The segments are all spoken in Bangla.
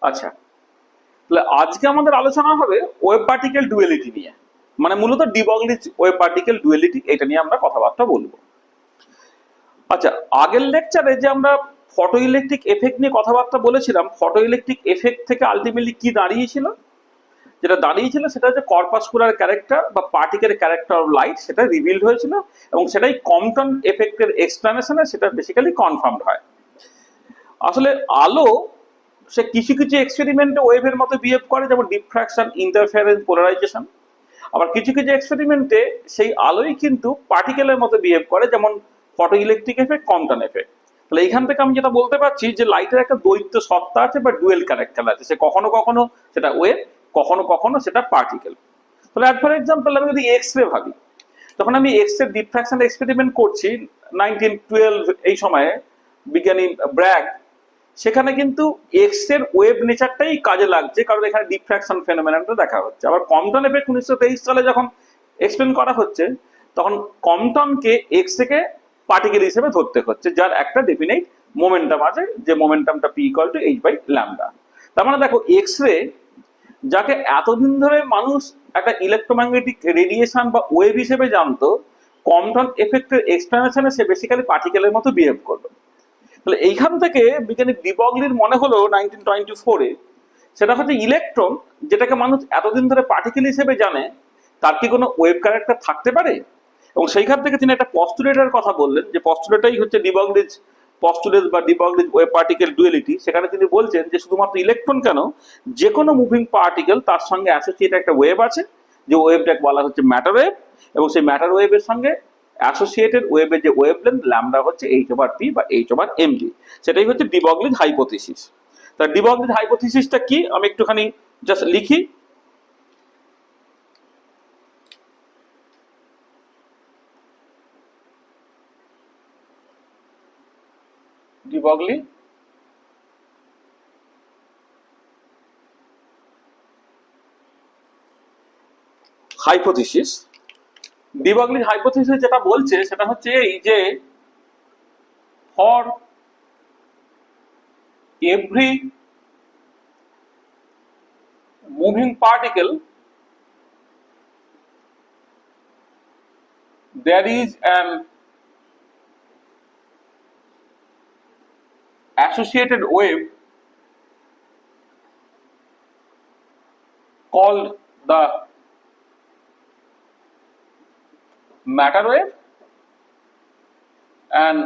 আচ্ছা, তাহলে আজকে আমাদের আলোচনা হবে ওয়েভ পার্টিকেল ডুয়ালিটি নিয়ে, মানে মূলত ডি ব্রগলির ওয়েভ পার্টিকেল ডুয়ালিটি, এটা নিয়ে আমরা কথাবার্তা বলবো। আচ্ছা, আগের লেকচারে যে আমরা ফটো ইলেকট্রিক এফেক্ট নিয়ে কথাবার্তা বলেছিলাম, ফটো ইলেকট্রিক এফেক্ট থেকে আলটিমেটলি কি দাঁড়িয়েছিল, যেটা দাঁড়িয়েছিল সেটা হচ্ছে কর্পাসকুলার ক্যারেক্টার বা পার্টিকেলের ক্যারেক্টার অফ লাইট, সেটা রিভিলড হয়েছিল এবং সেটাই কম্পটন এফেক্টের এক্সপ্লেনেশনে সেটা বেসিক্যালি কনফার্মড হয়। আসলে আলো সে কিছু কিছু এক্সপেরিমেন্টে ওয়েভের মতো বিহেভ করে, যেমন ডিফ্র্যাকশন, ইন্টারফারেন্স, পোলারাইজেশন। আবার কিছু কিছু এক্সপেরিমেন্টে সেই আলোই কিন্তু পার্টিকেলের মতো বিহেভ করে, যেমন photo electric effect, Compton effect. তাহলে এইখান থেকে আমি যেটা বলতে পারছি যে লাইটের একটা দ্বৈত সত্তা আছে বা ডুয়েল ক্যারেক্টার আছে, সে কখনো কখনো সেটা ওয়েভ, কখনো কখনো সেটা পার্টিকেল। তাহলে ফর এক্সাম্পল আমি যদি এক্স রে ভাবি, তখন আমি এক্স রে ডিফ্র্যাকশন এক্সপেরিমেন্ট করছি 1912 এই সময়ে, বিজ্ঞানী ব্র্যাগ, সেখানে কিন্তু এক্স এর ওয়েভ নেচারটাই কাজে লাগছে, কারণ এখানে ডিফ্র্যাকশন ফেনোমেননটা দেখা হচ্ছে। আবার কম্পটন এফেক্ট 1923 সালে যখন এক্সপ্লেন করা হচ্ছে, তখন কম্পটনকে এক্স থেকে পার্টিকেল হিসেবে ধরতে হচ্ছে, যার একটা ডেফিনেট মোমেন্টাম আছে, যে মোমেন্টামটা P equal to H by lambda. তার মানে দেখো, এক্স রে যাকে এতদিন ধরে মানুষ একটা ইলেকট্রোম্যাগনেটিক রেডিয়েশন বা ওয়েভ হিসেবে জানতো, কম্পটন এফেক্টের এক্সপ্লেনেশনে সে বেসিক্যালি পার্টিকেলের মতো বিহেভ করলো। তাহলে এইখান থেকে বিজ্ঞানী ডি ব্রগলির মনে হলো 1924-এ, সেটা হচ্ছে ইলেকট্রন, যেটাকে মানুষ এতদিন ধরে পার্টিকেল হিসেবে জানে, তার কি কোনো ওয়েভ ক্যারেক্টার থাকতে পারে? এবং সেইখান থেকে তিনি একটা পস্টুলেটের কথা বললেন, যে পস্টুলেটাই হচ্ছে ডি ব্রগলিজ পস্টুলেট বা D Broglie's wave particle duality. সেখানে তিনি বলছেন যে শুধুমাত্র ইলেকট্রন কেন, যে কোনো মুভিং পার্টিকেল তার সঙ্গে অ্যাসোসিয়েট একটা ওয়েভ আছে, যে ওয়েভটাকে বলা হচ্ছে ম্যাটার ওয়েভ, এবং সেই ম্যাটার ওয়েভের সঙ্গে অ্যাসোসিয়েটেড ওয়েভের যে ওয়েভলেন্থ ল্যামডা হচ্ছে এইচ ওভার পি বা এইচ ওভার এমডি। সেটাই হচ্ছে ডি ব্রগলিজ হাইপোথিসিস। তা ডি ব্রগলিজ হাইপোথিসিসটা কি, আমি একটুখানি জাস্ট লিখি। De Broglie hypothesis, de Broglie's hypothesis যেটা বলছে সেটা হচ্ছে এই যে for every moving particle there is an associated wave called the matter wave, and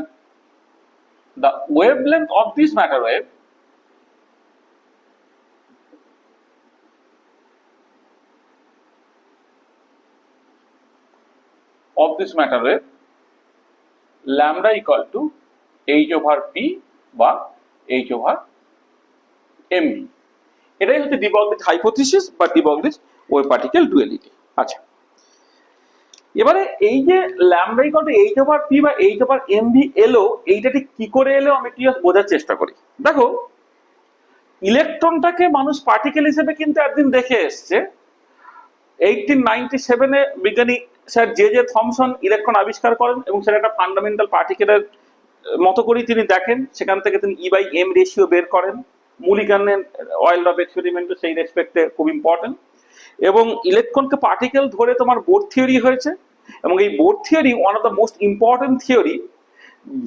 the wavelength of this matter wave lambda equal to h over p বা h over mv। এটাই হচ্ছে ডি ব্রগলিজ হাইপোথিসিস বা D Broglie's wave particle duality. আচ্ছা, এবারে এই যে lambda equal to H over P বা এইচ ওভার এমভি এলো, এইটা ঠিক কি করে এলো আমি একটু বোঝার চেষ্টা করি। দেখো, ইলেকট্রনটাকে মানুষ পার্টিকেল হিসেবে কিন্তু একদিন দেখে এসছে। 1897-এ বিজ্ঞানী sir J J Thomson electron আবিষ্কার করেন, এবং সেটা একটা ফান্ডামেন্টাল পার্টিকেলের মতো করেই তিনি দেখেন। সেখান থেকে তিনি ই বাই এম রেশিও বের করেন। মুলিকানের অয়েল অফ এক্সপেরিমেন্ট সেই রেসপেক্টে খুব ইম্পর্টেন্ট। এবং ইলেকট্রনকে পার্টিকেল ধরে তোমার বোর থিওরি হয়েছে, এবং এই Bohr theory one of the most important theory,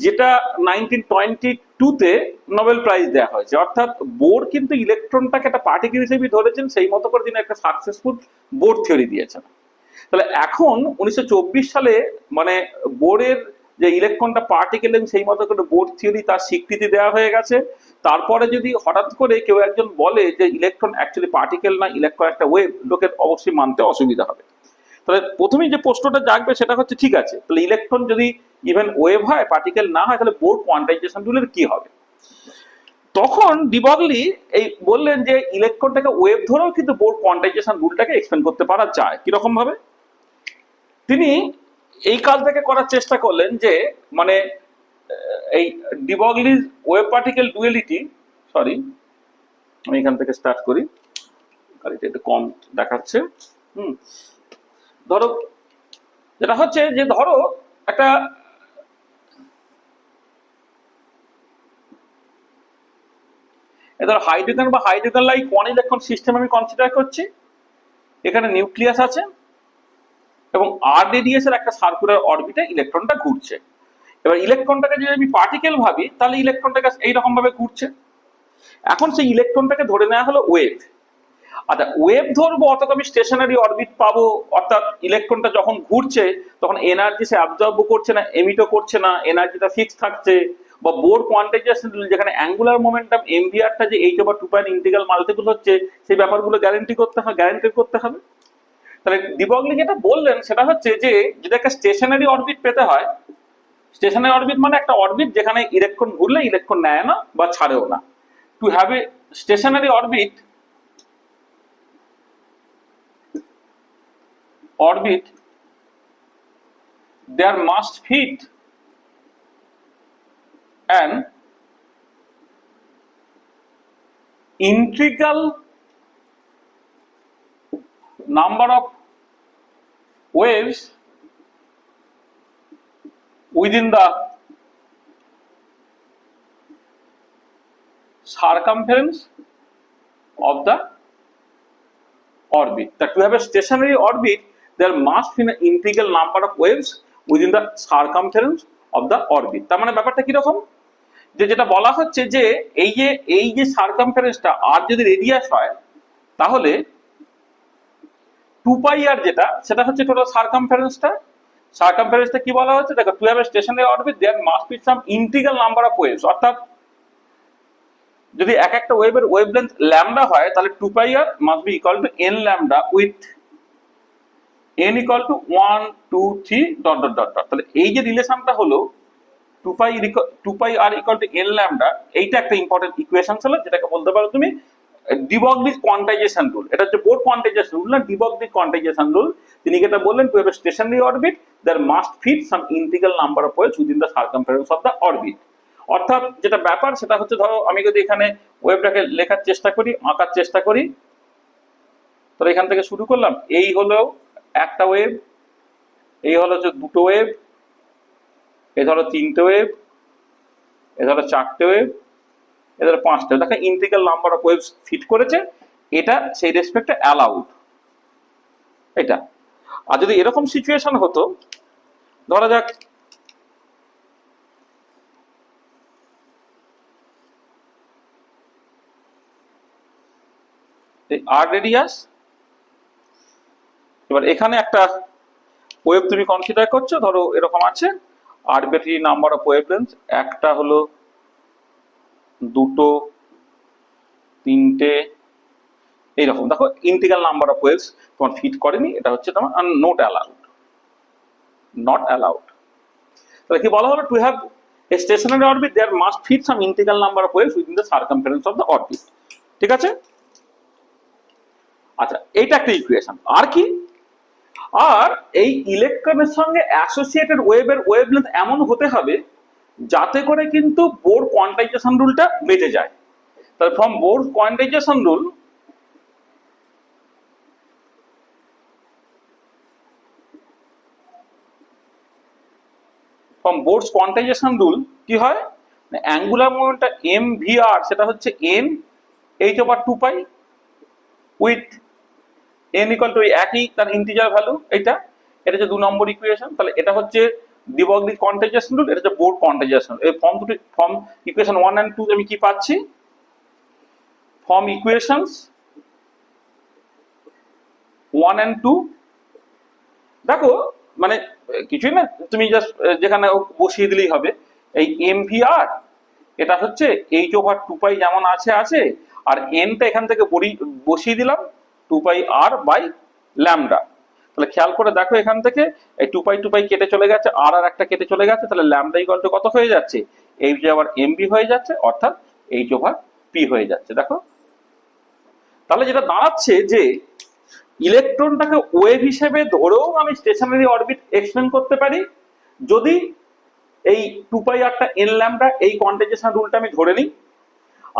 যেটা 1922-তে নোবেল প্রাইজ দেওয়া হয়েছে। অর্থাৎ বোর কিন্তু ইলেকট্রনটাকে একটা পার্টিকেল হিসেবে ধরেছেন, সেই মতো করে তিনি একটা সাকসেসফুল বোর থিওরি দিয়েছেন। তাহলে এখন 1924 সালে মানে বোরের যে ইলেকট্রনটা পার্টিকেল, সেই মতো করে বোর থিওরি তার স্বীকৃতি দেওয়া হয়ে গেছে। তারপরে যদি হঠাৎ করে কেউ একজন বলে যে ইলেকট্রন অ্যাকচুয়ালি পার্টিকেল না, ইলেকট্রন একটা ওয়েভ, লোকের অবশ্যই মানতে অসুবিধা হবে। তাহলে প্রথমেই যে প্রশ্নটা জাগবে সেটা হচ্ছে, ঠিক আছে, তাহলে ইলেকট্রন যদি ইভেন ওয়েভ হয়, পার্টিকেল না হয়, তাহলে বোর কোয়ান্টাইজেশন রুলের কি হবে? তখন ডি ব্রগলি এই বললেন যে ইলেকট্রনটাকে ওয়েভ ধরেও কিন্তু বোর কোয়ান্টাইজেশন রুলটাকে এক্সপ্লেন করতে পারা যায়। কিরকম ভাবে? তিনি এই কাজটাকে করার চেষ্টা করলেন যে মানে এই de Broglie's wave particle duality, sorry আমি এখান থেকে স্টার্ট করি, গাড়িটা একটু কম দেখাচ্ছে। ধরো যেটা হচ্ছে যে, ধরো একটা ধর হাইড্রোজেন বা hydrogen like one electron system আমি কনসিডার করছি। এখানে নিউক্লিয়াস আছে এবং আর রেডিয়াসের একটা সার্কুলার অরবিটে ইলেকট্রনটা ঘুরছে। এবার ইলেকট্রনটাকে যদি আমি পার্টিকেল ভাবি তাহলে ইলেকট্রনটাকে এইরকম ভাবে ঘুরছে। এখন সেই ইলেকট্রনটাকে ধরে নেওয়া হলো ওয়েভ। আচ্ছা, ওয়েভ ধরবো অর্থাৎ আমি স্টেশনারি অরবিট পাবো, অর্থাৎ ইলেকট্রনটা যখন ঘুরছে তখন এনার্জি সে অ্যাবজর্ব করছে না, এমিটও করছে না, এনার্জিটা ফিক্স থাকছে। বা বোর কোয়ান্টাইজেশন রুল, যেখানে অ্যাঙ্গুলার মোমেন্টাম এমভিআরটা যে h/2π ইন্টিগ্রাল মাল্টিপল হচ্ছে, সেই ব্যাপারগুলো গ্যারান্টি করতে হবে। তাহলে ডি ব্রগলি যেটা বললেন সেটা হচ্ছে যে যদি একটা স্টেশনারি অরবিট পেতে হয়, স্টেশনারি অরবিট মানে একটা অরবিট যেখানে ইলেকট্রন ঘুরলে ইলেকট্রন নেয় না বা ছাড়েও না। To have a stationary orbit there must fit an integral number of waves within the circumference of the orbit. That to have a stationary orbit, there must be an integral number of waves within the circumference of the orbit. তার মানে ব্যাপারটা কি রকম, যে যেটা বলা হচ্ছে যে এই যে সার্কামফারেন্সটা আর যদি রেডিয়াস হয় তাহলে 2πr যেটা সেটা হচ্ছে টোটাল সার্কামফারেন্সটা কি বলা হচ্ছে, দেখো to have a stationary orbit there must be some integral number of waves. অর্থাৎ যদি এক একটা ওয়েভের ওয়েভলেন্থ ল্যামডা হয় তাহলে 2πr must be equal to n lambda with n equal to 1 2 3 dot dot dot dot. তাহলে এই যে রিলেশনটা হলো 2πr equal to n lambda, এইটা একটা ইম্পর্টেন্ট ইকুয়েশন ছিল যেটাকে বলতে পারো তুমি ডি ব্রগলির কোয়ান্টাইজেশন রুল। এটা হচ্ছে বোর কোয়ান্টাইজেশন রুল না, ডি ব্রগলির কোয়ান্টাইজেশন রুল। তিনি যেটা বললেন to have a stationary orbit there must fit some integral number of waves within the circumference of the orbit. অর্থাৎ যেটা ব্যাপার সেটা হচ্ছে, ধরো আমি যদি এখানে ওয়েভটাকে লেখার চেষ্টা করি, আঁকার চেষ্টা করি, তাহলে এখান থেকে শুরু করলাম, এই হলো একটা ওয়েভ, এই হলো হচ্ছে দুটো ওয়েভ, এ ধরো তিনটে ওয়েভ, এ ধরো চারটে ওয়েভ, এ ধরো পাঁচটা। দেখো integral number of waves fit করেছে, এটা সেই রেসপেক্টে অ্যালাউড এটা। আর যদি এরকম সিচুয়েশন হতো, ধরা যাক আর রেডিয়াস, এবার এখানে একটা ওয়েভ তুমি কনসিডার করছো, ধরো এরকম আছে আরবিট্রারি নাম্বার অফ ওয়েভলেন্থ, একটা হলো দুটো তিনটে এইরকম। দেখো ইন্টিগ্রাল নাম্বার অফ ওয়েভস তোমার ফিট করেনি, এটা হচ্ছে তোমার নট অ্যালাউড। তাহলে কি বলা হলো, to have a stationary orbit there must fit some integral number of waves within the circumference of the orbit. ঠিক আছে, আচ্ছা এইটা একটা ইকুয়েশন। আর কি, আর এই ইলেকট্রনের সঙ্গে অ্যাসোসিয়েটেড ওয়েভের ওয়েভলেন্থ এমন হতে হবে যাতে করে কিন্তু বোর কোয়ান্টাইজেশন রুলটা বেঁচে যায়। তাহলে ফ্রম বোর কোয়ান্টাইজেশন রুল কি হয়, অ্যাঙ্গুলার মোমেন্টটা mvr সেটা হচ্ছে n h/2π with n equal to একই তার ইন্টিজার ভ্যালু। এটা হচ্ছে 2 নম্বর ইকুয়েশন। তাহলে এটা হচ্ছে ডি ব্রগলির কোয়ান্টাইজেশন রুল, এটা হচ্ছে বোর কোয়ান্টাইজেশন। এই ফর্ম ইকুয়েশন 1 and 2 আমি কি পাচ্ছি, ফর্ম ইকুয়েশনস 1 and 2 দেখো মানে কিছুই না, তুমি জাস্ট যেখানে বসিয়ে দিলেই হবে। এই mvr এটা হচ্ছে h/2π যেমন আছে, আর nটা এখান থেকে বসিয়ে দিলাম 2πr বাই ল্যামডা। তাহলে খেয়াল করে দেখো এখান থেকে এই 2π কেটে চলে গেছে, আর একটা কেটে চলে গেছে, তাহলে ল্যামডা ইকুয়াল টু কত হয়ে যাচ্ছে, h/mv হয়ে যাচ্ছে, অর্থাৎ h/p হয়ে যাচ্ছে। দেখো তাহলে যেটা দাঁড়াচ্ছে যে ইলেকট্রনটাকে ওয়েভ হিসেবে ধরেও আমি স্টেশনারি অরবিট এক্সপ্লেন করতে পারি যদি এই 2πrটা n ল্যামডা এই কোয়ান্টাইজেশন রুলটা আমি ধরে নিই।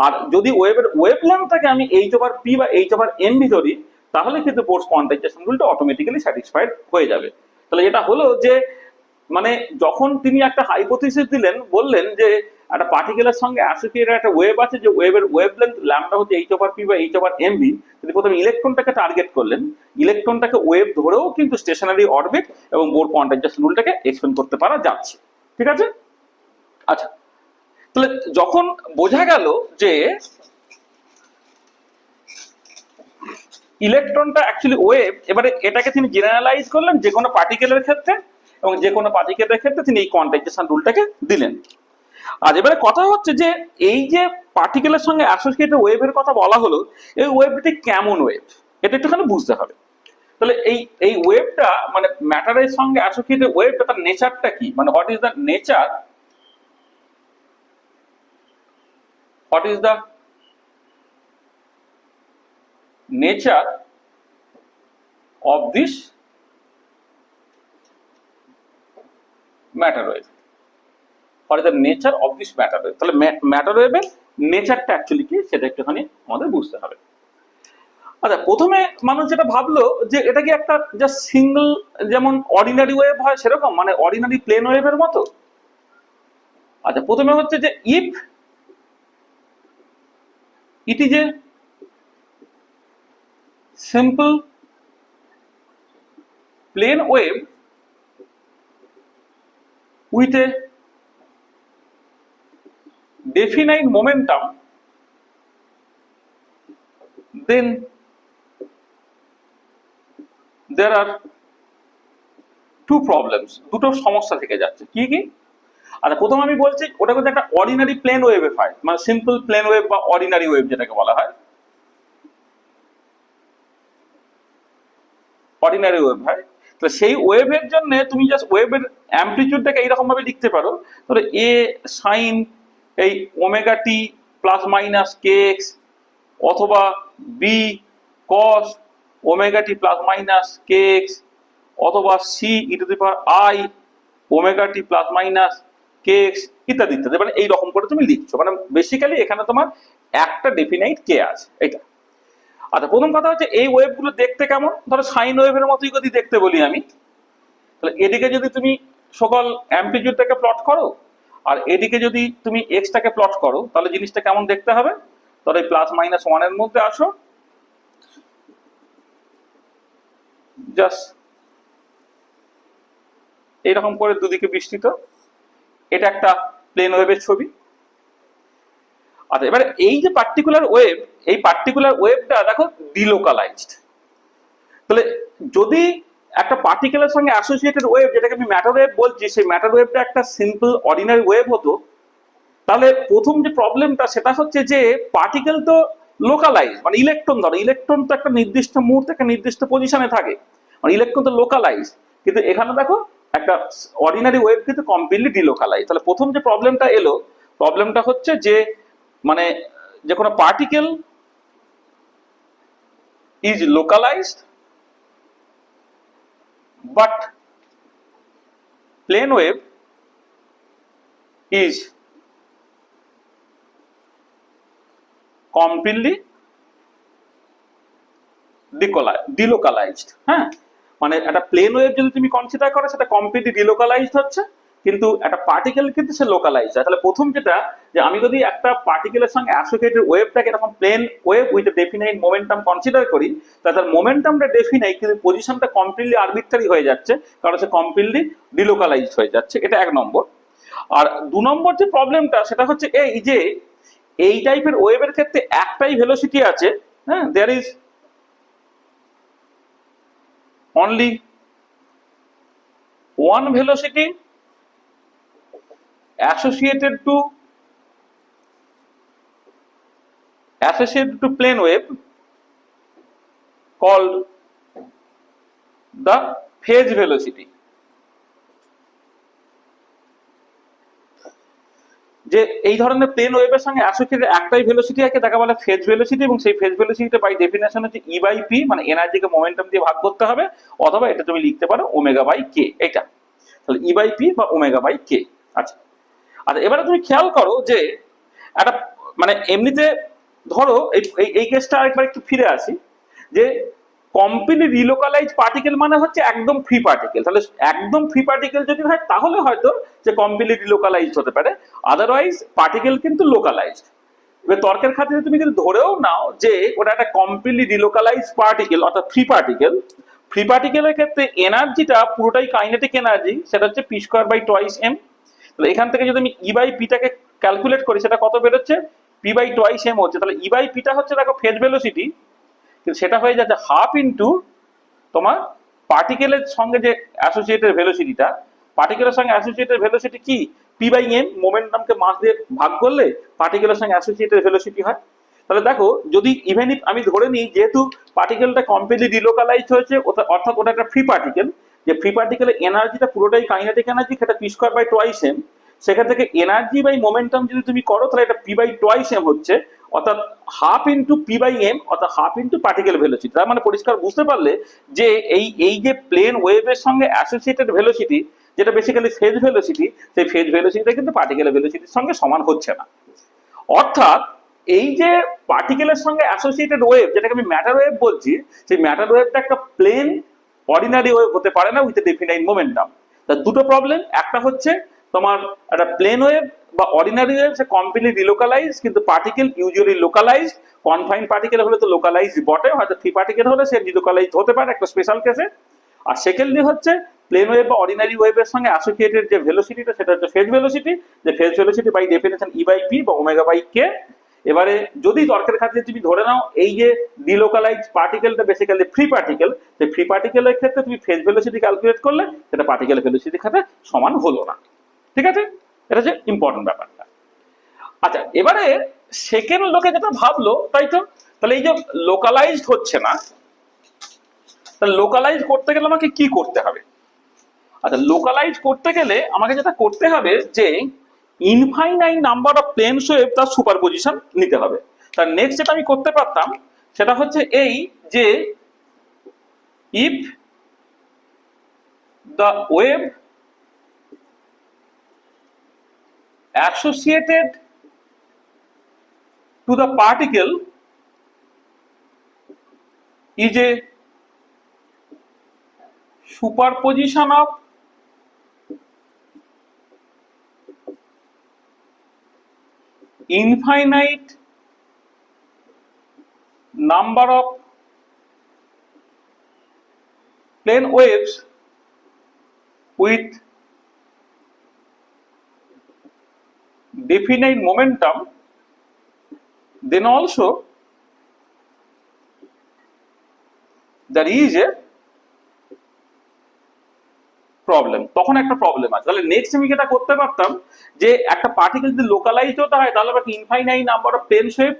আর যদি ওয়েভের ওয়েভলেন্থটাকে আমি h/p বা h/mv ধরি, তাহলে কিন্তু বোরস কোয়ান্টাইজেশন রুলটা অটোমেটিক্যালি স্যাটিসফাইড হয়ে যাবে। তাহলে এটা হলো যে মানে যখন তিনি একটা হাইপোথিসিস দিলেন, বললেন যে একটা পার্টিকেলের সঙ্গে অ্যাসোসিয়েটেড একটা ওয়েভ আছে, যে ওয়েভের ওয়েভলেন্থ ল্যাম্বডা হচ্ছে h/p বা h/mv। তিনি প্রথমে ইলেকট্রনটাকে টার্গেট করলেন, ইলেকট্রনটাকে ওয়েভ ধরেও কিন্তু স্টেশনারি অরবিট এবং বোর কোয়ান্টাইজেশন রুলটাকে এক্সপ্লেন করতে পারা যাচ্ছে। ঠিক আছে? আচ্ছা, তাহলে যখন বোঝা গেল যে ইলেকট্রনটা অ্যাকচুয়ালি ওয়েভ, এবারে এটাকে তিনি জেনারেলাইজ করলেন যে কোনো পার্টিকেলের ক্ষেত্রে, এবং যে কোনো পার্টিকেলের ক্ষেত্রে তিনি এই কোয়ান্টাইজেশন রুলটাকে দিলেন। আর এবারে কথা হচ্ছে যে এই যে পার্টিকেলের সঙ্গে অ্যাসোসিয়েটেড ওয়েভের কথা বলা হলো, এই ওয়েভটি কেমন ওয়েভ এটা একটুখানি বুঝতে হবে। তাহলে এই ওয়েভটা মানে ম্যাটারের সঙ্গে অ্যাসোসিয়েটেড ওয়েভটা, তার নেচারটা কি, মানে what is the nature, what is the nature of this matter wave, what is the nature of this matter wave। তাহলে ম্যাটার ওয়েভের নেচারটা অ্যাকচুয়ালি কি সেটা একটুখানি আমাদের বুঝতে হবে। আচ্ছা, প্রথমে মানুষ যেটা ভাবলো যে এটা কি একটা জাস্ট সিঙ্গল, যেমন অর্ডিনারি ওয়েভ হয় সেরকম, মানে অর্ডিনারি প্লেন ওয়েভের মতো। আচ্ছা, প্রথমে হচ্ছে যে if it is a simple plane wave with a definite momentum, then there are two problems, দুটো সমস্যা থেকে যাচ্ছে। কি কি? আচ্ছা, প্রথম আমি বলছি ওটা কিন্তু একটা অর্ডিনারি প্লেন ওয়েভে হয়, মানে সিম্পল প্লেন ওয়েভ বা অর্ডিনারি ওয়েভ যেটাকে বলা হয়, অর্ডিনারি ওয়েভ হয়। তো সেই ওয়েভের জন্য তুমি জাস্ট ওয়েভের অ্যামপ্লিটিউডটাকে এইরকম ভাবে লিখতে পারো, ধরো এ সাইন এই omega t plus minus k x, অথবা B cos omega t plus minus k x, অথবা C e to the power i omega t plus minus k x, ইত্যাদি ইত্যাদি। মানে এইরকম করে তুমি লিখছো, মানে বেসিক্যালি এখানে তোমার একটা ডেফিনাইট কে আছে এটা। আচ্ছা, প্রথম কথা হচ্ছে এই ওয়েভগুলো দেখতে কেমন, ধরো সাইন ওয়েভের মতোই যদি দেখতে বলি আমি, তাহলে এদিকে যদি তুমি সকল অ্যামপ্লিটিউডটাকে প্লট করো আর এদিকে যদি তুমি এক্সটাকে প্লট করো, তাহলে জিনিসটা কেমন দেখতে হবে। ধরো এই প্লাস মাইনাস ওয়ানের মধ্যে আসো, জাস্ট এইরকম করে দুদিকে বিস্তৃত, এটা একটা প্লেন ওয়েভের ছবি। আচ্ছা, এবারে এই যে পার্টিকুলার ওয়েভ, এই পার্টিকুলার ওয়েভটা দেখো ডিলোকালাইজড। তাহলে যদি একটা পার্টিকেলের সঙ্গে অ্যাসোসিয়েটেড ওয়েভ, যেটাকে আমি ম্যাটার ওয়েভ বলছি, সেই ম্যাটার ওয়েভটা একটা সিম্পল অর্ডিনারি ওয়েভ হতো, তাহলে প্রথম যে প্রবলেমটা সেটা হচ্ছে যে পার্টিকেল তো লোকালাইজ, মানে ইলেকট্রন, ধরো ইলেকট্রন তো একটা নির্দিষ্ট মুহূর্তে একটা নির্দিষ্ট পজিশনে থাকে, মানে ইলেকট্রন তো লোকালাইজ, কিন্তু এখানে দেখো একটা অর্ডিনারি ওয়েভ কিন্তু কমপ্লিটলি ডিলোকালাইজ। তাহলে প্রথম যে প্রবলেমটা এলো, প্রবলেমটা হচ্ছে যে মানে যে কোনো particle is localised but plane wave is completely delocalized। হ্যাঁ, মানে একটা প্লেন ওয়েভ যদি তুমি কনসিডার করো সেটা কমপ্লিটলি ডিলোকালাইজড হচ্ছে, কিন্তু একটা পার্টিকেল কিন্তু সে লোকালাইজড হয়। তাহলে প্রথম যেটা, যে আমি যদি একটা পার্টিকেলের সঙ্গে অ্যাসোসিয়েটেড ওয়েভটাকে এরকম plane wave with definite momentum consider করি, তাহলে তার মোমেন্টামটা ডেফিনাইট, কিন্তু পজিশনটা কমপ্লিটলি আরবিট্রারি হয়ে যাচ্ছে, কারণ সে কমপ্লিটলি ডিলোকালাইজড হয়ে যাচ্ছে। এটা এক নম্বর। আর দু নম্বর যে প্রবলেমটা সেটা হচ্ছে এই যে এই টাইপের ওয়েভের ক্ষেত্রে একটাই ভেলোসিটি আছে, হ্যাঁ, there is only one velocity associated to plane wave called the phase velocity। যে এই ধরনের প্লেন ওয়েভের সঙ্গে অ্যাসোসিয়েটেড একটাই ভেলোসিটি আছে, তাকে বলে ফেজ ভেলোসিটি, এবং সেই ফেজ ভেলোসিটিটা বাই ডেফিনেশন হচ্ছে ই বাই পি, মানে এনার্জিকে মোমেন্টাম দিয়ে ভাগ করতে হবে, অথবা এটা তুমি লিখতে পারো ওমেগা বাই কে, এটা। তাহলে ই বাই পি বা ওমেগা বাই কে। আচ্ছা আচ্ছা, এবারে তুমি খেয়াল করো যে একটা মানে এমনিতে ধরো এই কেসটা আরেকবার একটু ফিরে আসি, যে কমপ্লিটলি রিলোকালাইজ পার্টিকেল মানে হচ্ছে একদম ফ্রি পার্টিকেল। তাহলে একদম ফ্রি পার্টিকেল যদি হয় তাহলে হয়তো যে কমপ্লিটলি রিলোকালাইজড হতে পারে, আদারওয়াইজ পার্টিকেল কিন্তু লোকালাইজড। এবার তর্কের খাতিরে তুমি যদি ধরেও নাও যে ওটা একটা কমপ্লিটলি রিলোকালাইজ পার্টিকেল অর্থাৎ ফ্রি পার্টিকেল, ফ্রি পার্টিকেলের ক্ষেত্রে এনার্জিটা পুরোটাই কাইনেটিক এনার্জি, সেটা হচ্ছে p square by twice m. তাহলে এখান থেকে যদি আমি ই বাই পিটাকে ক্যালকুলেট করি সেটা কত বেরোচ্ছে, পি বাই টোয়াইস এম হচ্ছে। তাহলে ই বাই পিটা হচ্ছে দেখো ফেজ ভেলোসিটি, কিন্তু সেটা হয়ে যাচ্ছে হাফ ইন্টু তোমার পার্টিকেলের সঙ্গে যে অ্যাসোসিয়েটেড ভেলোসিটিটা, পার্টিকেলের সঙ্গে অ্যাসোসিয়েটেড ভেলোসিটি কি, পি বাই এম, মোমেন্টামকে মাস দিয়ে ভাগ করলে পার্টিকেলের সঙ্গে অ্যাসোসিয়েটেড ভেলোসিটি হয়। তাহলে দেখো যদি ইভেন ইফ আমি ধরে নিই যেহেতু পার্টিকেলটা কমপ্লিটলি রিলোকালাইজড হয়েছে, অর্থাৎ ওটা একটা ফ্রি পার্টিকেল, যে ফ্রি পার্টিকেলের এনার্জিটা পুরোটাই কাইনেটিক এনার্জি, সেটা p square by twice m. সেখান থেকে এনার্জি বাই মোমেন্টাম যদি তুমি করো তাহলে এটা পি বাই টোয়াইস এম হচ্ছে, অর্থাৎ half into p by m, অর্থাৎ হাফ ইন্টু পার্টিকেল ভেলোসিটি। তার মানে পরিষ্কার বুঝতে পারলে যে এই যে প্লেন ওয়েভের সঙ্গে অ্যাসোসিয়েটেড ভেলোসিটি, যেটা বেসিক্যালি ফেজ ভেলোসিটি, সেই ফেজ ভেলোসিটিটা কিন্তু পার্টিকেলের ভেলোসিটির সঙ্গে সমান হচ্ছে না। অর্থাৎ এই যে পার্টিকেলের সঙ্গে অ্যাসোসিয়েটেড ওয়েভ, যেটাকে আমি ম্যাটার ওয়েভ বলছি, সেই ম্যাটার ওয়েভটা একটা প্লেন অর্ডিনারি ওয়েভ হতে পারে না উইথ ডেফিনাইট মোমেন্টাম। তার দুটো প্রবলেম, একটা হচ্ছে তোমার একটা প্লেন ওয়েভ বা অর্ডিনারি ওয়েভ সে কমপ্লিটলি রিলোকালাইজ, কিন্তু particle usually localise. Confine particle হলে তো লোকালাইজ বটে, হয়তো ফ্রি পার্টিকেল হলে সে রিলোকালাইজ হতে পারে একটা স্পেশাল কেসে। আর সেকেন্ডলি হচ্ছে প্লেন ওয়েভ বা অর্ডিনারি ওয়েভের সঙ্গে অ্যাসোসিয়েটেড যে ভেলোসিটিটা, সেটা হচ্ছে ফেজ ভেলোসিটি, যে phase velocity by definition E by p বা ওমেগা বাই কে। এবারে যদি তর্কের খাতিরে তুমি ধরে নাও এই যে ডিলোকালাইজ পার্টিকেলটা বেসিক্যালি ফ্রি পার্টিকেল, সেই ফ্রি পার্টিকেলের ক্ষেত্রে তুমি ফেজ ভেলোসিটি ক্যালকুলেট করলে সেটা পার্টিকেল ভেলোসিটির সাথে সমান হলো না। ঠিক আছে, এটা হচ্ছে ইম্পর্টেন্ট ব্যাপারটা। আচ্ছা, এবারে সেকেন্ড লোকে যেটা ভাবলো, তাই তো, তাহলে এই যে লোকালাইজড হচ্ছে না, তাহলে লোকালাইজ করতে গেলে আমাকে কি করতে হবে? আচ্ছা, লোকালাইজ করতে গেলে আমাকে যেটা করতে হবে যে infinite number of plane wave তার সুপারপজিশন নিতে হবে। তার নেক্সট যেটা আমি করতে পারতাম সেটা হচ্ছে এই যে if the wave associated to the particle is a superposition of infinite number of plane waves with definite momentum, then also there is a problem. তখন একটা প্রবলেম আছে। তাহলে নেক্সট আমি যেটা করতে পারতাম যে একটা পার্টিকেল যদি লোকালাইজড হতে হয় তাহলে আমাকে infinite number of plane wave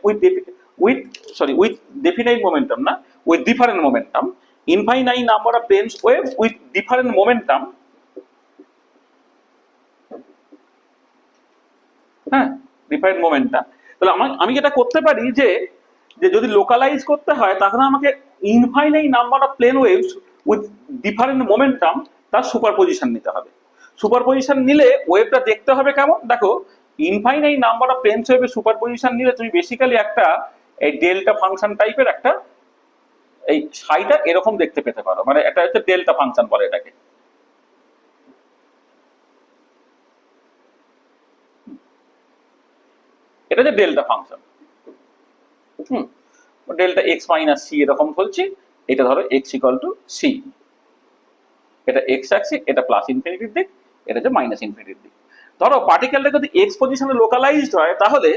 with definite momentum, না with different momentum, infinite number of plane wave with different momentum, হ্যাঁ, ডিফারেন্ট মোমেন্টাম। তাহলে আমি যেটা করতে পারি যে যদি লোকালাইজ করতে হয় তাহলে আমাকে infinite number of plane waves with different momentum তার সুপারপজিশন নিতে হবে। সুপারপজিশন নিলে ওয়েভটা দেখতে হবে কেমন, দেখো ইনফাইনাইট নাম্বার অফ প্লেন ওয়েভের সুপারপজিশন নিলে তুমি বেসিক্যালি একটা এই ডেল্টা ফাংশন টাইপের একটা এই সাইটা এরকম দেখতে পেতে পারো, মানে এটা হচ্ছে ডেল্টা ফাংশন বলে এটাকে। এটা যে delta function, delta x minus c এরকম বলছি। এটা ধরো এক্স ইকুয়াল টু সি, এটা এক্স অ্যাক্সিস, এটা প্লাস ইনফিনিটির দিক, এটা হচ্ছে মাইনাস ইনফিনিটির দিক। ধরো পার্টিকেলটা যদি এক্স পজিশনে লোকালাইজড হয় তাহলে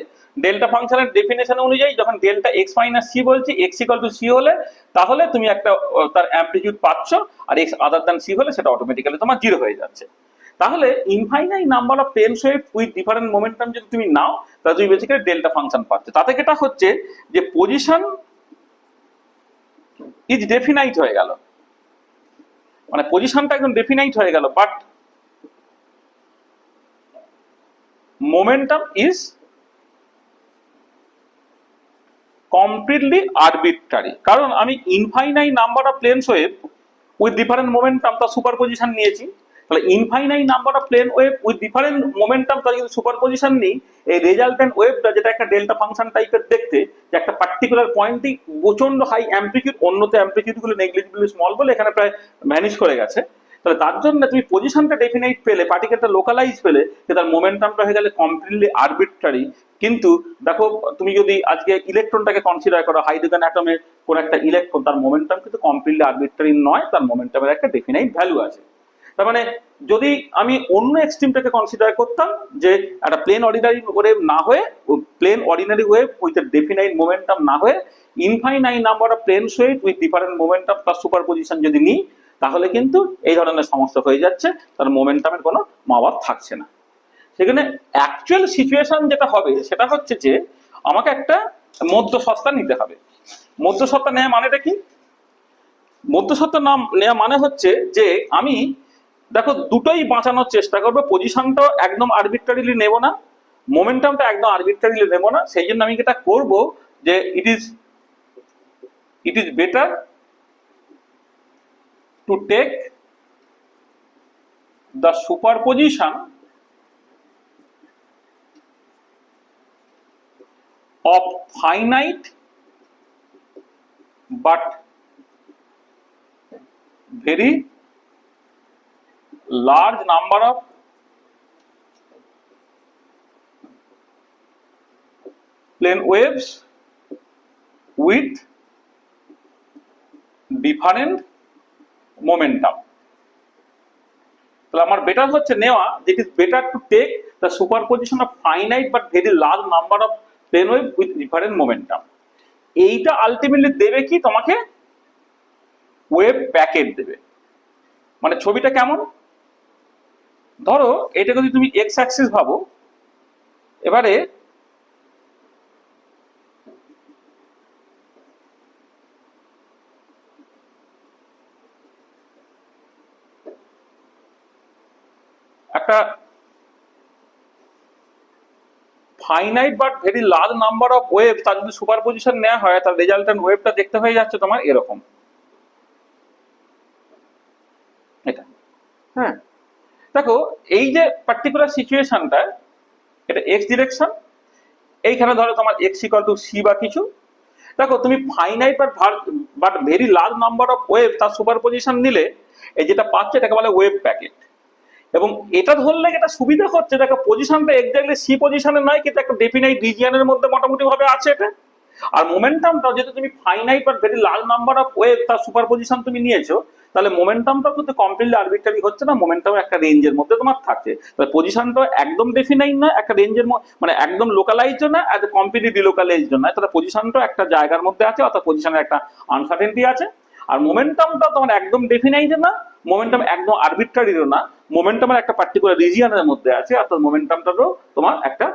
ডেল্টা ফাংশনের ডেফিনেশন অনুযায়ী যখন ডেল্টা এক্স মাইনাস সি বলছি, এক্স ইকুয়াল টু সি হলে তাহলে তুমি একটা তার অ্যামপ্লিটিউড পাচ্ছ, আর এক্স আদার দ্যান সি হলে সেটা অটোমেটিক্যালি তোমার জিরো হয়ে যাচ্ছে। তাহলে infinite number of plane wave with different momentum যদি তুমি নাও তাহলে তুমি বেসিক্যালি ডেল্টা ফাংশন পাচ্ছ। তাতে যেটা হচ্ছে যে পজিশন ইজ ডেফিনাইট হয়ে গেল, মানে পজিশনটা একদম ডেফিনাইট হয়ে গেল, but momentum is completely arbitrary. কারণ আমি infinite number of plane wave with different momentum তার সুপারপজিশন নিয়েছি, তাহলে infinite number of plane wave with different momentum তার যদি সুপারপজিশন নিই, এই রেজাল্টেন্ট ওয়েভটা যেটা একটা ডেল্টা ফাংশন টাইপের দেখতে, যে একটা পার্টিকুলার পয়েন্টই প্রচন্ড হাই অ্যাম্প্লিটিউড, অন্যতে অ্যাম্প্লিটিউড গুলো নেগলিজিবলি স্মল বলে এখানে প্রায় ভ্যানিশ করে গেছে। তাহলে তার জন্য তুমি পজিশনটা ডেফিনাইট পেলে, পার্টিকেলটা লোকালাইজ পেলে, যে তার মোমেন্টামটা হয়ে গেলে কমপ্লিটলি আরবিট্রারি। কিন্তু দেখো তুমি যদি আজকে ইলেকট্রনটাকে কনসিডার করো, হাইড্রোজেন অ্যাটমের কোন একটা ইলেকট্রন, তার মোমেন্টাম কিন্তু কমপ্লিটলি আরবিট্রারি নয়, তার মোমেন্টামের একটা ডেফিনাইট ভ্যালু আছে। তার মানে যদি আমি অন্য এক্সট্রিমটাকে কনসিডার করতাম, যে একটা প্লেন অর্ডিনারি ওয়েভ না হয়ে, plane ordinary wave with definite momentum না হয়ে infinite number of plane wave with different momentum plus superposition যদি নিই, তাহলে কিন্তু এই ধরনের সমস্যা হয়ে যাচ্ছে, তার মোমেন্টামের কোনো মাপ থাকছে না। সেখানে অ্যাকচুয়াল সিচুয়েশন যেটা হবে সেটা হচ্ছে যে আমাকে একটা মধ্যসত্তা নিতে হবে। মধ্যসত্তা নেওয়া মানেটা কি? মধ্যসত্তা নাম নেওয়া মানে হচ্ছে যে আমি দেখো দুটোই বাঁচানোর চেষ্টা করবো, পজিশনটা একদম আরবিট্রারিলি নেব না, মোমেন্টামটা একদম আরবিট্রারিলি নেব না। সেই জন্য আমি যেটা করব যে ইট is better to take the superposition of finite but very large number of plane waves with different momentum. তাহলে আমার বেটার হচ্ছে নেওয়া, it is better to take the superposition of finite but very large number of plane wave with different momentum. এইটা আলটিমেটলি দেবে কি তোমাকে? ওয়েভ প্যাকেট দেবে। মানে ছবিটা কেমন? ধরো এটা যদি তুমি এক্স অ্যাক্সিস ভাবো, এবারে একটা finite but very large number of wave, তার যদি সুপারপজিশন নেওয়া হয়, তার রেজাল্টেন্ট ওয়েভটা দেখতে হয়ে যাচ্ছে তোমার এরকম। এটা হ্যাঁ, দেখো এই যে পার্টিকুলার সিচুয়েশনটা, এটা এক্স ডিরেকশন, এইখানে ধরো তোমার এক্স ইকুয়াল টু সি বা কিছু। দেখো তুমি finite but very large number of wave তার সুপারপজিশন নিলে এই যেটা পাচ্ছে এটাকে বলে ওয়েভ প্যাকেট। এবং এটা ধরলে এটা সুবিধা হচ্ছে, দেখো পজিশনটা এক্স্যাক্টলি সি পজিশনে নয়, কিন্তু একটা ডেফিনাইট রিজিয়নের মধ্যে মোটামুটি ভাবে আছে এটা। আর মোমেন্টামটা যেহেতু তুমি finite but very large number of wave তার সুপারপজিশন তুমি নিয়েছো, তাহলে মোমেন্টামটা কিন্তু কমপ্লিটলি আরবিট্রারি হচ্ছে না, মোমেন্টাম একটা রেঞ্জের মধ্যে তোমার থাকছে। তাহলে পজিশনটা একদম ডেফিনাইট নয়, একটা রেঞ্জের মানে একদম লোকালাইজড না, আর কমপ্লিটলি ডিলোকালাইজড নয়, তাহলে পজিশনটা একটা জায়গার মধ্যে আছে, অর্থাৎ পজিশনের একটা আনসার্টেনটি আছে। আর মোমেন্টামটা তোমার একদম ডেফিনাইট না, মোমেন্টাম একদম আরবিট্রারিও না, মোমেন্টামের একটা পার্টিকুলার রিজিয়নের মধ্যে আছে, অর্থাৎ মোমেন্টামটারও তোমার একটা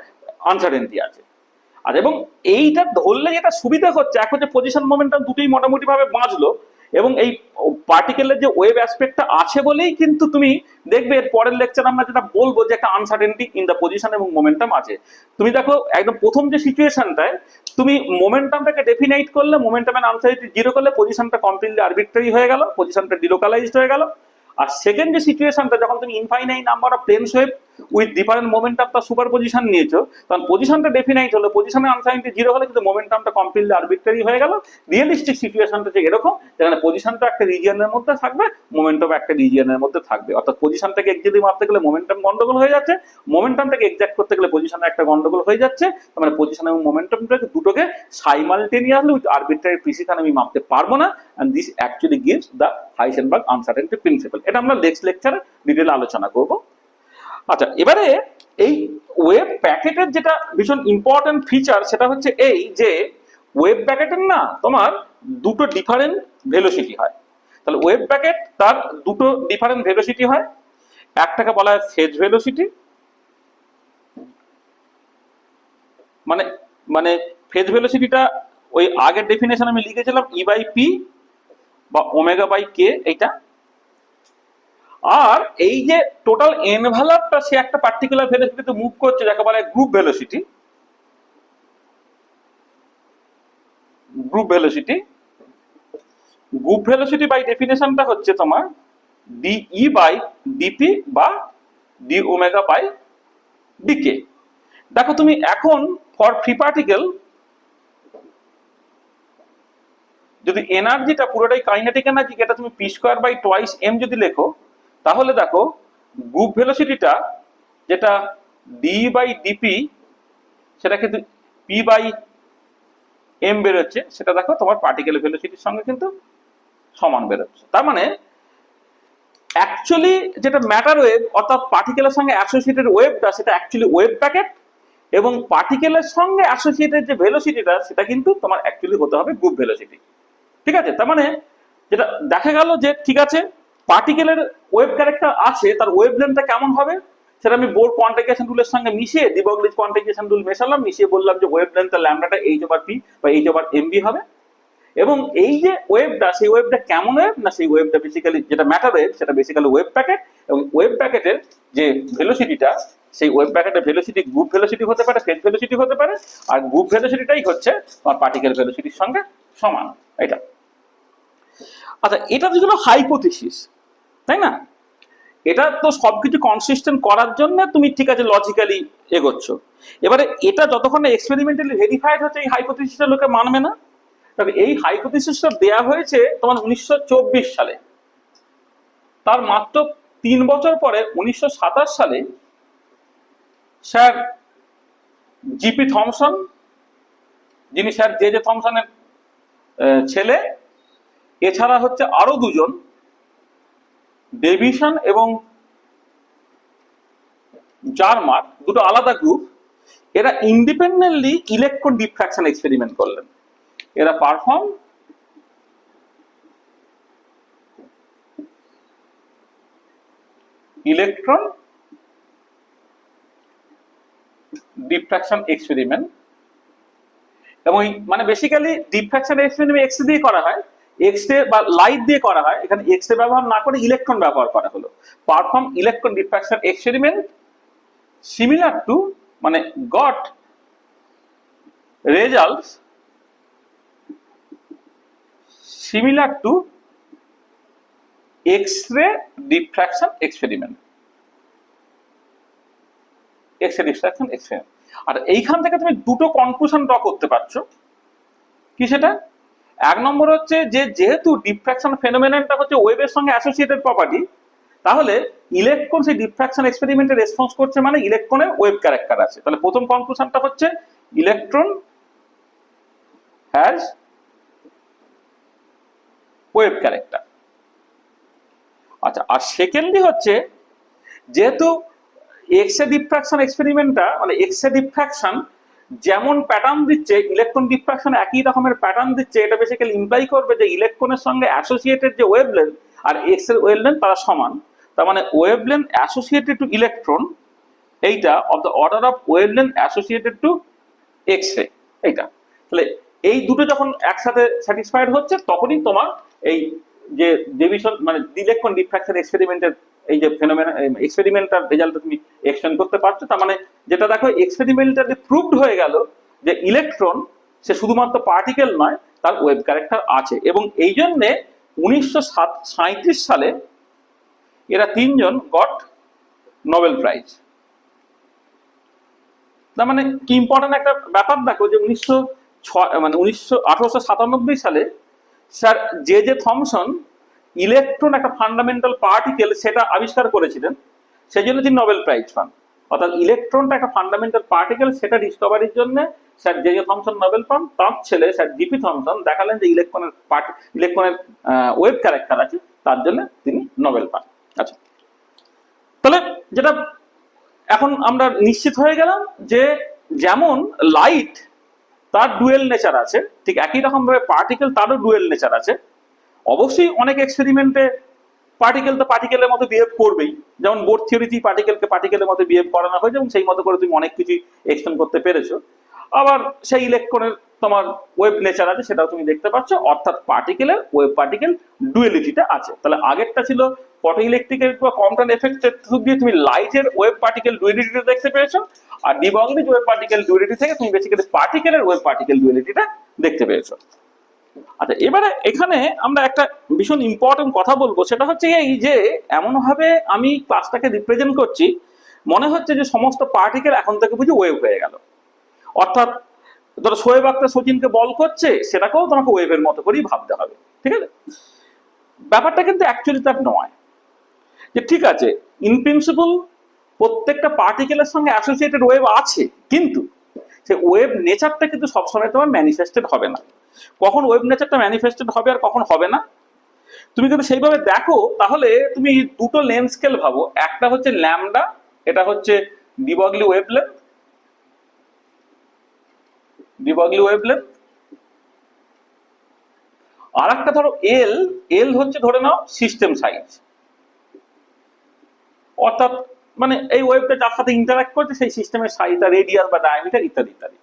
আনসার্টেনটি আছে। আর এবং এইটা ধরলে যেটা সুবিধা হচ্ছে, এখন যে পজিশন মোমেন্টাম দুটোই মোটামুটি ভাবে বাঁচলো, এবং এই পার্টিকেলের যে ওয়েভ অ্যাসপেক্টটা আছে বলেই কিন্তু তুমি দেখবে এর পরের লেকচার আমরা যেটা বলবো যে একটা আনসার্টেনটি ইন দ্য পজিশন এবং মোমেন্টাম আছে। তুমি দেখো একদম প্রথম যে সিচুয়েশনটায় তুমি মোমেন্টামটাকে ডেফিনাইট করলে, মোমেন্টামের আনসার্টেনটি জিরো করলে পজিশনটা কমপ্লিটলি আরবিট্রারি হয়ে গেল, পজিশনটা ডিলোকালাইজড হয়ে গেল। আর সেকেন্ড যে সিচুয়েশনটা, যখন তুমি infinite number of plane wave with different momentum তার সুপারপজিশন নিয়েছো, তখন পজিশনটা ডেফিনাইট হলো, পজিশনের আনসার্টেনটি জিরো হলে কিন্তু মোমেন্টামটা কমপ্লিটলি আরবিট্রারি হয়ে গেল। রিয়েলিস্টিক সিচুয়েশনটা যে এরকম, যেখানে পজিশনটা একটা রিজিয়নের মধ্যে থাকবে, মোমেন্টাম একটা রিজিয়নের মধ্যে থাকবে, অর্থাৎ পজিশনটাকে এক্সাক্টলি মাপতে গেলে মোমেন্টাম গন্ডগোল হয়ে যাচ্ছে, মোমেন্টামটাকে এক্সাক্ট করতে গেলে পজিশনের একটা গন্ডগোল হয়ে যাচ্ছে। তার মানে পজিশন এবং মোমেন্টামটাকে দুটোকে সাইমালটেনিয়াসলি উইথ আরবিট্রারি প্রিসিশন আমি মাপতে পারবো না, and this actually gives the Heisenberg uncertainty principle. এটা আমরা নেক্সট লেকচারে ডিটেইলে আলোচনা করব। আচ্ছা, এবারে এই ওয়েভ প্যাকেটের যেটা ভীষণ ইম্পর্টেন্ট ফিচার, সেটা হচ্ছে এই যে ওয়েভ প্যাকেটের না তোমার দুটো ডিফারেন্ট ভেলোসিটি হয়। তাহলে ওয়েভ প্যাকেট তার দুটো ডিফারেন্ট ভেলোসিটি হয়, একটাকে বলা হয় ফেজ ভেলোসিটি, মানে মানে ফেজ ভেলোসিটিটা ওই আগের ডেফিনেশন আমি লিখেছিলাম E/P বা ω/k এইটা। আর এই যে টোটাল এনভেলপটা সে একটা পার্টিকুলার ভেলোসিটিতে মুভ করছে, যাকে বলা হয় group velocity. Group velocity by ডেফিনেশনটা হচ্ছে তোমার ডিই বাই ডিপি বা ডি ওমেগা বাই ডিকে। দেখো তুমি এখন ফর ফ্রি পার্টিকেল যদি এনার্জিটা পুরোটাই কাইনেটিক এনার্জি, এটা তুমি p square by twice m যদি লেখো, তাহলে দেখো গ্রুপ ভেলোসিটিটা যেটা ডি বাই ডিপি সেটা কিন্তু পি বাই এম বেরোচ্ছে, সেটা দেখো তোমার পার্টিকেল ভেলোসিটির সঙ্গে কিন্তু সমান বেরোচ্ছে। তার মানে অ্যাকচুয়ালি যেটা ম্যাটার ওয়েভ অর্থাৎ পার্টিকেলের সঙ্গে অ্যাসোসিয়েটেড ওয়েভটা সেটা অ্যাকচুয়ালি ওয়েভ প্যাকেট, এবং পার্টিকেলের সঙ্গে অ্যাসোসিয়েটেড যে ভেলোসিটিটা সেটা কিন্তু তোমার অ্যাকচুয়ালি হতে হবে গ্রুপ ভেলোসিটি। ঠিক আছে, তার মানে যেটা দেখা গেল যে ঠিক আছে পার্টিকেলের ওয়েভ ক্যারেক্টার আছে, তার ওয়েভ লেন্থটা কেমন হবে সেটা আমি বোর কোয়ান্টিফিকেশন রুলের সঙ্গে মিশিয়ে ডি ব্রগলিজ কোয়ান্টিফিকেশন রুল মেশালাম, মিশিয়ে বললাম যে ওয়েভ লেন্থের ল্যামডাটা এইচ ওভার পি বা এইচ ওভার এমবি হবে। এবং এই যে ওয়েভটা, সেই ওয়েভটা কেমন ওয়েভ না, সেই ওয়েভটা বেসিক্যালি যেটা ম্যাটার ওয়েভ সেটা বেসিক্যালি ওয়েভ প্যাকেট, এবং ওয়েভ প্যাকেটের যে ভেলোসিটিটা সেই ওয়েভ প্যাকেটের ভেলোসিটি গ্রুপ ভেলোসিটি হতে পারে, ফেজ ভেলোসিটি হতে পারে, আর গ্রুপ ভেলোসিটিটাই হচ্ছে তোমার পার্টিকেল ভেলোসিটির সঙ্গে সমান। এটা আচ্ছা, এটা তো ছিল হাইপোথিসিস, তাই না? এটা তো সবকিছু কনসিস্টেন্ট করার জন্য তুমি ঠিক আছে লজিক্যালি এগোচ্ছ। এবারে এটা যতক্ষণ এক্সপেরিমেন্টালি ভেরিফাইড হচ্ছে এই হাইপোথিসিসটা লোকে মানবে না। তবে এই হাইপোথিসিসটা দেয়া হয়েছে তোমার 1924 সালে, তার মাত্র 3 বছর পরে 1927 সালে স্যার জিপি থমসন, যিনি স্যার জে জে থমসনের ছেলে, এছাড়া হচ্ছে আরো দুজন ডেভিসন এবং জার্মার, দুটো আলাদা গ্রুপ, এরা ইন্ডিপেন্ডেন্টলি ইলেকট্রন ডিফ্র্যাকশন এক্সপেরিমেন্ট করলেন। এরা পারফর্ম ইলেকট্রন ডিফ্র্যাকশন এক্সপেরিমেন্ট, এবং মানে basically diffraction experiment X ray দিয়ে করা হয়, এক্স রে বা লাইট দিয়ে করা হয়, এখানে এক্স রে ব্যবহার না করে ইলেকট্রন ব্যবহার করা হলো। Perform electron diffraction experiment similar to মানে got results similar to X-ray diffraction experiment. X-ray diffraction experiment. আর এইখান থেকে তুমি দুটো কনক্লুশন ড্র করতে পারছো। কি সেটা? এক নম্বর হচ্ছে যে যেহেতু ডিফ্র্যাকশন ফেনোমেননটা হচ্ছে ওয়েভের সঙ্গে অ্যাসোসিয়েটেড প্রপার্টি, তাহলে ইলেকট্রন সেই ডিফ্র্যাকশন এক্সপেরিমেন্টে রেসপন্স করছে মানে ইলেকট্রনের ওয়েভ ক্যারেক্টার আছে। তাহলে প্রথম কনক্লুশনটা হচ্ছে ইলেকট্রন হ্যাজ ওয়েভ ক্যারেক্টার। আচ্ছা, আর সেকেন্ডলি হচ্ছে যেহেতু এক্স রে ডিফ্র্যাকশন এক্সপেরিমেন্টটা মানে এক্স রে ডিফ্র্যাকশন যেমন প্যাটার্ন দিচ্ছে, ইলেকট্রন ডিফ্র্যাকশন একই রকমের প্যাটার্ন দিচ্ছে, এটা বেসিক্যালি ইমপ্লাই করবে যে ইলেকট্রনের সঙ্গে অ্যাসোসিয়েটেড যে ওয়েভলেন্থ আর এক্স এর ওয়েভলেন্থ তারা সমান। তার মানে ওয়েভলেন্থ অ্যাসোসিয়েটেড টু ইলেকট্রন এইটা of the order of wavelength associated to x ray এইটা। তাহলে এই দুটো যখন একসাথে স্যাটিসফাইড হচ্ছে তখনই তোমার এই যে ডেভিশন মানে ইলেকট্রন ডিফ্র্যাকশন এক্সপেরিমেন্টের এই যে ফেনোমেনা এক্সপেরিমেন্টাল রেজাল্ট তুমি এক্সটেন্ড করতে পারছো। তার মানে যেটা দেখো এক্সপেরিমেন্টালি প্রুভড হয়ে গেল যে ইলেকট্রন সে শুধুমাত্র পার্টিকেল নয়, তার ওয়েভ ক্যারেক্টার আছে। এবং এই জন্যে 1937 সালে এরা তিনজন গট নোবেল প্রাইজ। তার মানে কি ইম্পর্টেন্ট একটা ব্যাপার দেখো যে 1897 সালে sir J J Thomson electron একটা ফান্ডামেন্টাল পার্টিকেল সেটা আবিষ্কার করেছিলেন, সেই জন্য তিনি নোবেল প্রাইজ পান। অর্থাৎ ইলেকট্রনটা একটা ফান্ডামেন্টাল পার্টিকেল সেটা ডিসকভারির জন্য sir J J Thomson Nobel পান। তার ছেলে স্যার জিপি থমসন দেখালেন যে ইলেকট্রনের ওয়েভ ক্যারেক্টার আছে, তার জন্য তিনি নোবেল পান। আচ্ছা, তাহলে যেটা এখন আমরা নিশ্চিত হয়ে গেলাম যে যেমন লাইট তার ডুয়েল নেচার আছে, ঠিক একই রকম ভাবে পার্টিকেল তারও ডুয়েল নেচার আছে। অবশ্যই অনেক এক্সপেরিমেন্টে পার্টিকেল তো পার্টিকেলের মতো বিহেভ করবেই, যেমন বোর থিওরিতেই পার্টিকেলকে পার্টিকেলের মতো বিহেভ করানো হয়েছে এবং সেই মতো করে তুমি অনেক কিছু এক্সপ্লেন করতে পেরেছো। আবার সেই ইলেকট্রনের তোমার ওয়েভ নেচার আছে, সেটাও তুমি দেখতে পাচ্ছ। অর্থাৎ পার্টিকেলের ওয়েভ পার্টিকেল ডুয়েলিটিটা আছে। তাহলে আগেরটা ছিল ফটো ইলেকট্রিকের বা কম্পটন এফেক্টের থ্রু দিয়ে তুমি লাইটের ওয়েভ পার্টিকেল ডুয়েলিটিটা দেখতে পেয়েছো, আর ডি ব্রগলিজ ওয়েভ পার্টিকেল ডুয়েলিটি থেকে তুমি বেসিক্যালি পার্টিকেলের ওয়েভ পার্টিকেল ডুয়েলিটিটা দেখতে পেয়েছো। আচ্ছা, এবারে এখানে আমরা একটা ভীষণ ইম্পর্টেন্ট কথা বলবো, সেটা হচ্ছে এই যে এমন ভাবে আমি ক্লাসটাকে রিপ্রেজেন্ট করছি, মনে হচ্ছে যে সমস্ত পার্টিকেল এখন থেকে বুঝি ওয়েভ হয়ে গেল। অর্থাৎ ধরো শোয়েব আখতার সচিনকে বল করছে, সেটাকেও তোমাকে ওয়েভের মতো করেই ভাবতে হবে, ঠিক আছে? ব্যাপারটা কিন্তু অ্যাকচুয়ালি তার নয়। যে ঠিক আছে, ইন প্রিন্সিপল প্রত্যেকটা পার্টিকেলের সঙ্গে অ্যাসোসিয়েটেড ওয়েভ আছে, কিন্তু সেই ওয়েভ নেচারটা কিন্তু সবসময় তোমার ম্যানিফেস্টেড হবে না। কখন ওয়েভ নেচারটা ম্যানিফেস্টেড হবে আর কখন হবে না, তুমি যদি সেইভাবে দেখো, তাহলে তুমি দুটো লেন্থ স্কেল ভাবো। একটা হচ্ছে ল্যামডা, এটা হচ্ছে ডিবগলি ওয়েভলেন্থ, ডিবগলি ওয়েভলেন্থ। আর একটা ধরো এল, এল হচ্ছে ধরে নাও সিস্টেম সাইজ, অর্থাৎ মানে এই ওয়েভটা যার সাথে ইন্টারঅ্যাক্ট করছে সেই সিস্টেমের সাইজ, রেডিয়াস বা ডায়ামিটার ইত্যাদি ইত্যাদি।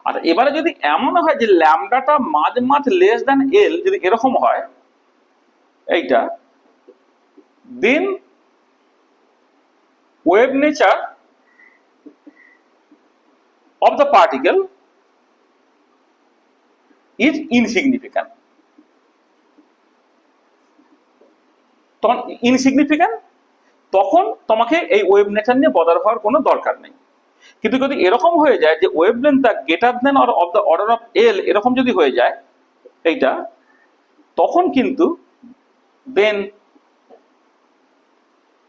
আর এবারে যদি এমন হয় যে ল্যামডাটা মাঝ লেস দ্যান এল, যদি এরকম হয় এইটা, then wave nature of the particle is insignificant। তখন ইনসিগনিফিক্যান্ট, তখন তোমাকে এই ওয়েভ নেচার নিয়ে বদার হওয়ার কোনো দরকার নেই। কিন্তু যদি এরকম হয়ে যায় যে ওয়েভ লেন্থটা greater than or of the order of L, এরকম যদি হয়ে যায় এইটা, তখন কিন্তু then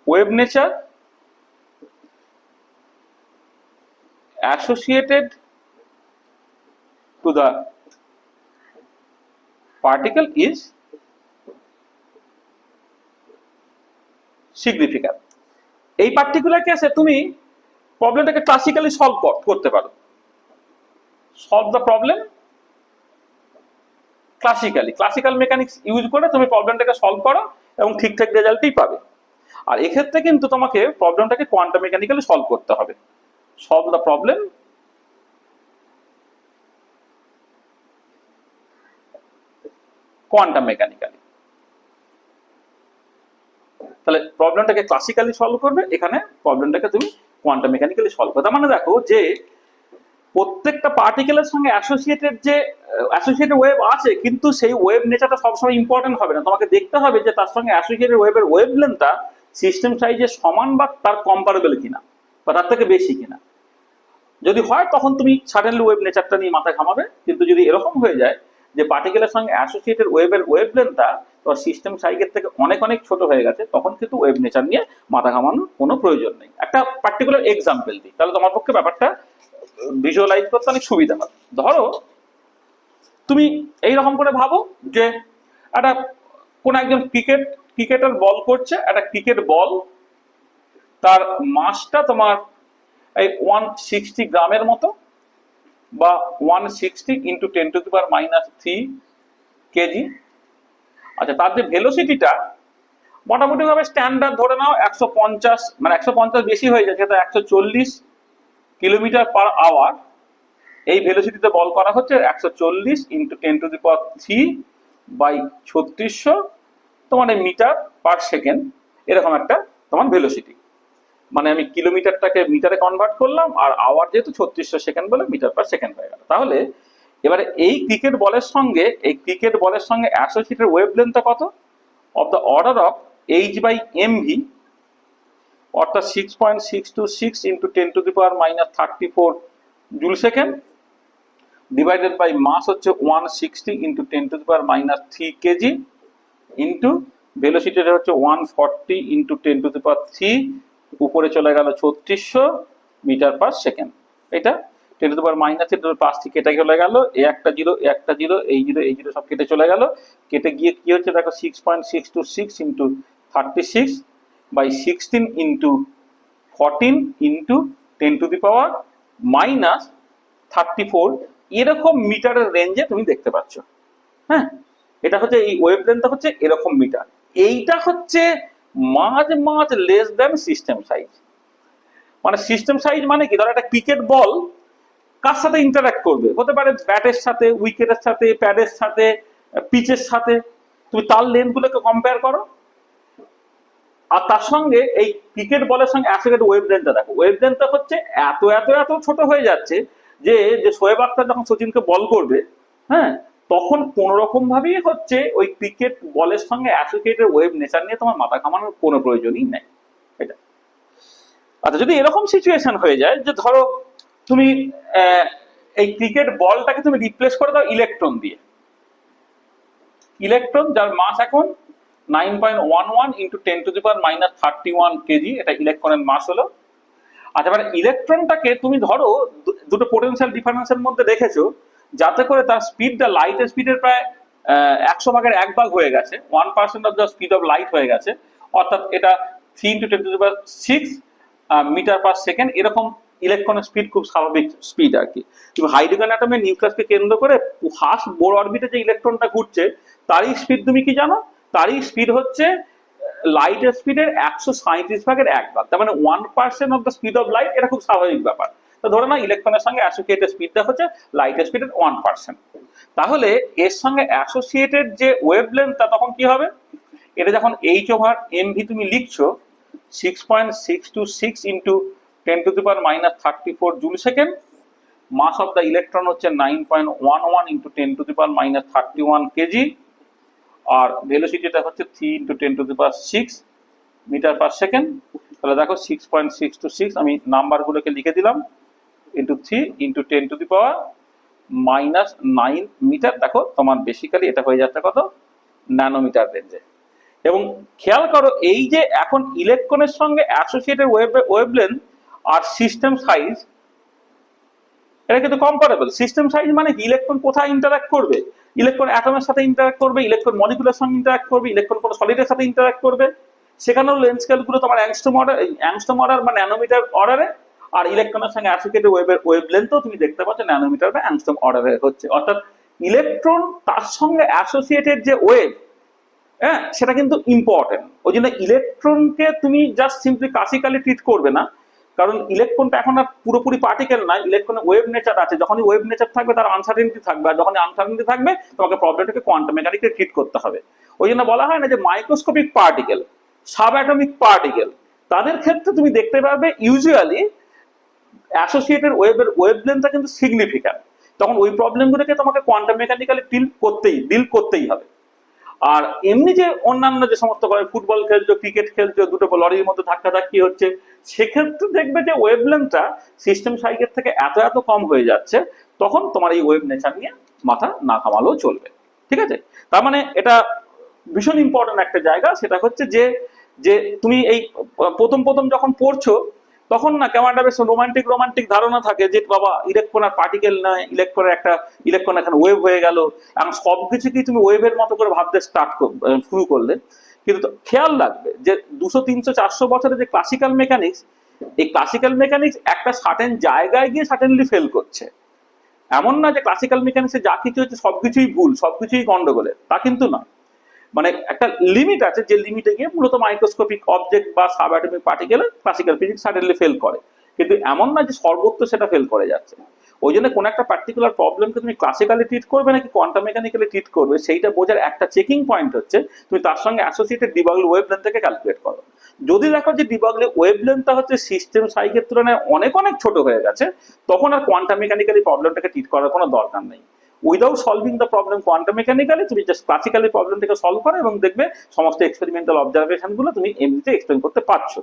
wave nature associated to the particle is significant। এই পার্টিকুলার কেসে তুমি প্রবলেমটাকে ক্লাসিক্যালি সলভ করতে পারো। Solve the problem classically, classical mechanics use করে তুমি প্রবলেমটাকে সলভ করো এবং ঠিকঠাক রেজাল্টই পাবে। আর এক্ষেত্রে কিন্তু তোমাকে প্রবলেমটাকে কোয়ান্টাম মেকানিক্যালি সলভ করতে হবে। Solve the problem quantum mechanically. তাহলে প্রবলেমটাকে ক্লাসিক্যালি সলভ করবে, এখানে প্রবলেমটাকে তুমি কোয়ান্টাম মেকানিক্যালি সলভ করবে। তার মানে দেখো যে প্রত্যেকটা পার্টিকেলের সঙ্গে অ্যাসোসিয়েটেড ওয়েভ আছে, কিন্তু সেই ওয়েভ নেচারটা সবসময় ইম্পর্টেন্ট হবে না। তোমাকে দেখতে হবে যে তার সঙ্গে অ্যাসোসিয়েটেড ওয়েভের ওয়েভলেন্থটা সিস্টেম সাইজের সমান বা তার কম্পারেবল কিনা, বা তার থেকে বেশি কিনা। যদি হয় তখন তুমি সাডেনলি ওয়েভ নেচারটা নিয়ে মাথা ঘামাবে। কিন্তু যদি এরকম হয়ে যায় যে পার্টিকেলের সঙ্গে অ্যাসোসিয়েটেড ওয়েভের ওয়েভলেন্থটা তোমার সিস্টেম সাইজের থেকে অনেক অনেক ছোট হয়ে গেছে, তখন কিন্তু ওয়েভ নেচার নিয়ে মাথা ঘামানোর কোনো প্রয়োজন নেই। একটা পার্টিকুলার এক্সাম্পল দিই, তাহলে তোমার পক্ষে ব্যাপারটা ভিজুয়ালাইজ করতে অনেক সুবিধা হবে। ধরো তুমি এইরকম করে ভাবো যে একটা কোন একজন ক্রিকেটার বল করছে, একটা ক্রিকেট বল, তার মাসটা তোমার এই 160 গ্রামের মতো, বা 160 ইন্টু 10⁻³ কেজি। আচ্ছা, তার যে ভেলোসিটিটা মোটামুটি ভাবে স্ট্যান্ডার্ড ধরে নাও 150, মানে 150 বেশি হয়ে যাচ্ছে, 140 কিলোমিটার পার আওয়ার। এই ভেলোসিটিতে বল করা হচ্ছে 140 ইন্টু 10⁻³ বাই 3600 তোমার মিটার পার সেকেন্ড, এরকম একটা তোমার ভেলোসিটি। মানে আমি কিলোমিটারটাকে মিটারে কনভার্ট করলাম, আর আওয়ার যেহেতু 3600 সেকেন্ড বলে মিটার পার সেকেন্ড হয়ে গেল। তাহলে এবারে এই ক্রিকেট বলের সঙ্গে অ্যাসোসিয়েটেড ওয়েভলেন্থটা কত? Of the order of h/mv, অর্থাৎ 6.626 into 10⁻³ joule second, divided by mass হচ্ছে 160 ইন্টু 10⁻³ কেজি, ইন্টু ভেলোসিটিটা হচ্ছে 140 ইন্টু 10⁻³ উপরে চলে গেল 3600 মিটার পার সেকেন্ড। এটা 10⁻³ 5 থেকে কেটে চলে গেল, একটা জিরো, এই জিরো সব কেটে চলে গেল। কেটে গিয়ে কি হচ্ছে দেখো, 6.626 ইন্টু 36 বাই 16 ইন্টু 14 ইন্টু 10⁻34, এরকম মিটারের রেঞ্জে তুমি দেখতে পাচ্ছ। হ্যাঁ, এটা হচ্ছে এই ওয়েভলেন্থটা হচ্ছে এরকম মিটার। এইটা হচ্ছে মাঝ লেস দ্যান সিস্টেম সাইজ। মানে সিস্টেম সাইজ মানে কি, ধরো একটা ক্রিকেট বল কার সাথে ইন্টারঅ্যাক্ট করবে, হতে পারে ব্যাটের সাথে, উইকেটের সাথে, প্যাডের সাথে, পিচের সাথে। তুমি তার লেন্থ গুলোকে কম্পেয়ার করো, আর তার সঙ্গে এই ক্রিকেট বলের সঙ্গে অ্যাসোসিয়েটেড ওয়েভলেন্থটা দেখো। ওয়েভলেন্থটা হচ্ছে এত ছোট হয়ে যাচ্ছে যে শোয়েব আখতার যখন সচিনকে বল করবে, হ্যাঁ, তখন কোন রকম ভাবেই হচ্ছে ওই ক্রিকেট বলের সঙ্গে অ্যাসোসিয়েটেড ওয়েভ নেচার নিয়ে তোমার মাথা ঘামানোর কোনো প্রয়োজনই নেই। এটা আচ্ছা, যদি এরকম সিচুয়েশন হয়ে যায় যে ধরো তুমি এই ক্রিকেট বলটাকে তুমি রিপ্লেস করে দাও ইলেকট্রন দিয়ে, ইলেকট্রন যার মাস এখন 9.11 ইন্টু 10⁻³ কেজি, এটা ইলেকট্রনের মাস হলো। আচ্ছা, মানে ইলেকট্রনটাকে তুমি ধরো দুটো পোটেনশিয়াল ডিফারেন্সের মধ্যে রেখেছো, যাতে করে তার স্পিডটা লাইটের স্পিডের প্রায় 100 ভাগের 1 ভাগ হয়ে গেছে, 1% of the speed of light হয়ে গেছে, অর্থাৎ এটা 3 × 10⁶ মিটার পার সেকেন্ড। এরকম ইলেকট্রনের স্পিড খুব স্বাভাবিক স্পিড আর কি। তুমি হাইড্রোজেন অ্যাটমের নিউক্লিয়াসকে কেন্দ্র করে ফার্স্ট বোর অরবিটে যে ইলেকট্রনটা ঘুরছে তারই স্পিড তুমি কি জানো? তারই স্পিড হচ্ছে লাইটের স্পিডের 137/1 ভাগ, তার মানে 1% of the speed of light. এটা খুব স্বাভাবিক ব্যাপার। তো ধরে না ইলেকট্রনের সঙ্গে অ্যাসোসিয়েটেড স্পিডটা হচ্ছে লাইটের স্পিডের 1%। তাহলে এর সঙ্গে অ্যাসোসিয়েটেড যে ওয়েভলেন্থটা তখন কি হবে? এটা যখন h/mv তুমি লিখছো 6.626 into 10⁻³ joule second, mass of the electron হচ্ছে 9.11 ইন্টু 10⁻³ কেজি, আর ভেলোসিটিটা হচ্ছে 3 × 10⁶ মিটার পার সেকেন্ড। তাহলে দেখো 6.626 আমি নাম্বারগুলোকে লিখে দিলাম, ইন্টু 3 ইন্টু 10⁻⁹ মিটার। দেখো তোমার বেসিক্যালি এটা হয়ে যাচ্ছে কত? ন্যানোমিটার রেঞ্জে। এবং খেয়াল করো এই যে এখন ইলেকট্রনের সঙ্গে অ্যাসোসিয়েটেড ওয়েভলেন্থ আর সিস্টেম সাইজ এটা কিন্তু কম্পারেবল। সিস্টেম সাইজ মানে ইলেকট্রন কোথায় ইন্টারঅ্যাক্ট করবে? ইলেকট্রন অ্যাটমের সাথে ইন্টারঅ্যাক্ট করবে, ইলেকট্রন মলিকুলের সঙ্গে ইন্টারঅ্যাক্ট করবে, ইলেকট্রন কোনো সলিডের সাথে ইন্টারঅ্যাক্ট করবে। সেখানেও লেন্থ স্কেলগুলো তোমার অ্যাংস্ট্রম অর্ডার বা ন্যানোমিটার অর্ডারে, আর ইলেকট্রনের সঙ্গে অ্যাসোসিয়েটেড ওয়েভলেন্থও তুমি দেখতে পাচ্ছ ন্যানোমিটার বা অ্যাংস্ট্রম অর্ডারে হচ্ছে। অর্থাৎ ইলেকট্রন তার সঙ্গে অ্যাসোসিয়েটেড যে ওয়েভ, হ্যাঁ, সেটা কিন্তু ইম্পর্টেন্ট। ওই জন্য ইলেকট্রনকে তুমি জাস্ট সিম্পলি ক্লাসিক্যালি ট্রিট করবে না, কারণ ইলেকট্রনটা এখন আর পুরোপুরি পার্টিকেল না, ইলেকট্রনের ওয়েভ নেচার আছে। যখনই ওয়েভ নেচার থাকবে তার আনসার্টেনিটি থাকবে, আর যখনই আনসার্টেনিটি থাকবে তোমাকে প্রবলেমটাকে কোয়ান্টাম মেকানিক্যালি ট্রিট করতে হবে। ওই জন্য বলা হয় না যে microscopic particle, sub atomic particle, তাদের ক্ষেত্রে তুমি দেখতে পারবে ইউজুয়ালি অ্যাসোসিয়েটেড ওয়েভলেন্থটা কিন্তু সিগনিফিক্যান্ট। তখন ওই প্রবলেমগুলোকে তোমাকে কোয়ান্টাম মেকানিক্যালি ডিল করতেই হবে। আর এমনি যে অন্যান্য যে সমস্ত ফুটবল খেলছো, ক্রিকেট খেলছো, দুটো লরির মধ্যে ধাক্কাধাক্কি হচ্ছে, সেক্ষেত্রে দেখবে যে ওয়েভলেন্থটা সিস্টেম সাইজের থেকে এত কম হয়ে যাচ্ছে, তখন তোমার এই ওয়েভ নেচার নিয়ে মাথা না ঘামালেও চলবে। ঠিক আছে? তার মানে এটা ভীষণ ইম্পর্টেন্ট একটা জায়গা। সেটা হচ্ছে যে যে তুমি এই প্রথম যখন পড়ছো তখন না কেমন একটা বেশ রোমান্টিক ধারণা থাকে যে বাবা ইলেকট্রন আর পার্টিকেল নয়, ইলেকট্রন এখানে ওয়েভ হয়ে গেল, এবং সবকিছুকেই তুমি ওয়েভের মতো করে ভাবতে শুরু করলে। কিন্তু খেয়াল রাখবে যে 200, 300, 400 বছরের যে ক্লাসিক্যাল মেকানিক্স, এই ক্লাসিক্যাল মেকানিক্স একটা সার্টেন জায়গায় গিয়ে সার্টেনলি ফেল করছে। এমন না যে ক্লাসিক্যাল মেকানিক্সে যা কিছু হচ্ছে সবকিছুই ভুল, সবকিছুই গন্ডগোলের, তা কিন্তু নয়। মানে একটা লিমিট আছে, যে লিমিটে গিয়ে মূলত মাইক্রোস্কোপিক অবজেক্ট বা subatomic particle classical physics suddenly fail করে, কিন্তু এমন না যে সর্বত্র সেটা ফেল করে যাচ্ছে। ওই জন্য কোন একটা পার্টিকুলার প্রবলেমকে তুমি ক্লাসিক্যালি ট্রিট করবে নাকি কোয়ান্টাম মেকানিক্যালি ট্রিট করবে, সেইটা বোঝার একটা চেকিং পয়েন্ট হচ্ছে তুমি তার সঙ্গে অ্যাসোসিয়েটেড ডি ব্রগলি ওয়েভলেন্থটাকে ক্যালকুলেট করো। যদি দেখো যে ডি ব্রগলি ওয়েভলেন্থটা হচ্ছে সিস্টেম সাইজের তুলনায় অনেক ছোট হয়ে গেছে, তখন আর কোয়ান্টাম মেকানিক্যালি প্রবলেমটাকে ট্রিট করার কোনো দরকার নেই। Without solving the problem quantum mechanically, তুমি জাস্ট ক্লাসিক্যালি প্রবলেমটাকে সলভ করো এবং দেখবে সমস্ত এক্সপেরিমেন্টাল অবজারভেশন গুলো তুমি এমনিতে এক্সপ্লেন করতে পারছো।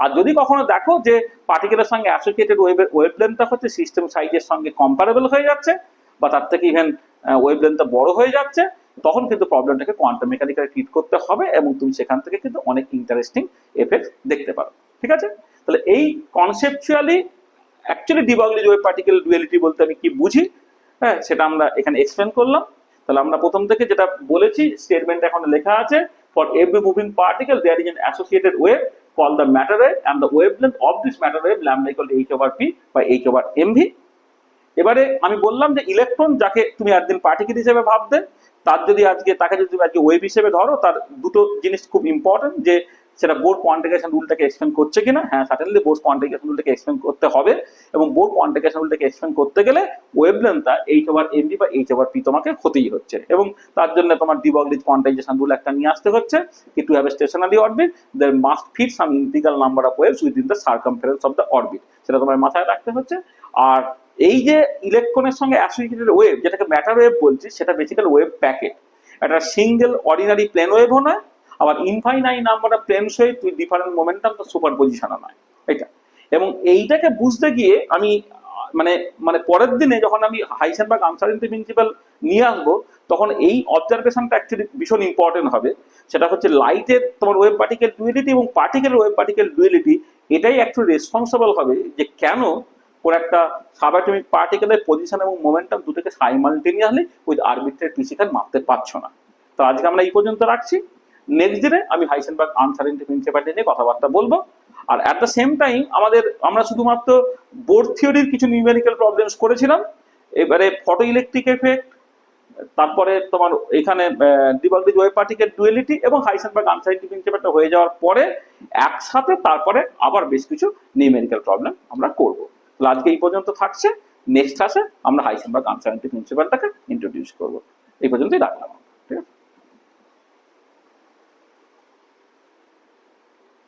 আর যদি কখনো দেখো যে পার্টিকেলের সঙ্গে অ্যাসোসিয়েটেড ওয়েভলেন্থটা হচ্ছে সিস্টেম সাইজের সঙ্গে কম্পারেবল হয়ে যাচ্ছে, বা তার থেকে ইভেন ওয়েভলেন্থটা বড় হয়ে যাচ্ছে, তখন কিন্তু প্রবলেমটাকে কোয়ান্টাম মেকানিক্যালি ট্রিট করতে হবে, এবং তুমি সেখান থেকে কিন্তু অনেক ইন্টারেস্টিং এফেক্ট দেখতে পারো। ঠিক আছে? তাহলে এই conceptually actually de Broglie wave particle duality বলতে আমি কি বুঝি, হ্যাঁ, সেটা আমরা এখানে এক্সপ্লেন করলাম। তাহলে আমরা প্রথম থেকে যেটা বলেছি, স্টেটমেন্ট এখন লেখা আছে, for every moving particle there is an associated wave called the matter wave, and the wavelength of this matter wave lambda equal to h/p by h/mv। এবারে আমি বললাম যে ইলেকট্রন যাকে তুমি একদিন পার্টিকেল হিসেবে ভাববে, তাকে যদি তুমি আজকে ওয়েভ হিসেবে ধরো, তার দুটো জিনিস খুব ইম্পর্টেন্ট, যে সেটা বোর কোয়ান্টিফিকেশন রুলটাকে এক্সপ্লেন করছে কিনা। হ্যাঁ, সার্টেনলি বোর কোয়ান্টিফিকেশন রুলটাকে এক্সপ্লেন করতে হবে, এবং বোর কোয়ান্টিফিকেশন রুলটাকে এক্সপ্লেন করতে গেলে ওয়েভলেন্থটা h/mv বা h/p তোমাকে হতেই হচ্ছে, এবং তার জন্য তোমার ডি ব্রগলি কোয়ান্টাইজেশন রুল একটা নিয়ে আসতে হচ্ছে কি, to have a stationary orbit there must fit some integral number of waves within the circumference of the orbit, সেটা তোমার মাথায় রাখতে হচ্ছে। আর এই যে ইলেকট্রনের সঙ্গে অ্যাসোসিয়েটেড ওয়েভ, যেটাকে ম্যাটার ওয়েভ বলছি, সেটা বেসিক্যালি ওয়েভ প্যাকেট। একটা সিঙ্গেল অর্ডিনারি প্লেন ওয়েভও নয়, আবার infinite number of planes wave with different momentum তো সুপার পজিশনও নয় এটা। এবং এইটাকে বুঝতে গিয়ে আমি মানে মানে পরের দিনে যখন আমি হাইসেনবার্গ আনসার্টেনিটি প্রিন্সিপাল নিয়ে আসবো, তখন এই অবজারভেশনটা অ্যাকচুয়ালি ভীষণ ইম্পর্টেন্ট হবে। সেটা হচ্ছে লাইটের তোমার ওয়েভ পার্টিকেল ডুয়ালিটি এবং পার্টিকেলের ওয়েভ পার্টিকেল ডুয়ালিটি, এটাই অ্যাকচুয়ালি রেসপন্সিবল হবে যে কেন কোনো একটা সাবঅ্যাটমিক পার্টিকেলের পজিশন এবং মোমেন্টাম দুটোকে সাইমালটেনিয়াসলি উইথ আরবিট্রারি প্রিসিশন মাপতে পারছো না। তো আজকে আমরা এই পর্যন্ত রাখছি। নেক্সট দিনে আমি হাইসেনবার্গ আনসার্টেনিটি প্রিন্সিপালটি নিয়ে কথাবার্তা বলবো। আর অ্যাট দ্য সেম টাইম আমরা শুধুমাত্র বোর থিওরির কিছু নিউমেরিক্যাল প্রবলেমস করেছিলাম। এবারে ফটো ইলেকট্রিক এফেক্ট, তারপরে তোমার এখানে ডিবলভিজ ওয়েভ পার্টিকেল ডুয়ালিটি এবং হাইসেনবার্গ আনসার্টেনিটি প্রিন্সিপালটা হয়ে যাওয়ার পরে একসাথে তারপরে আবার বেশ কিছু নিউমেরিক্যাল প্রবলেম আমরা করব। তাহলে আজকে এই পর্যন্ত থাকছে। নেক্সট ক্লাসে আমরা হাইসেনবার্গ আনসার্টেনিটি প্রিন্সিপালটাকে ইন্ট্রোডিউস করবো। এই পর্যন্তই রাখলাম।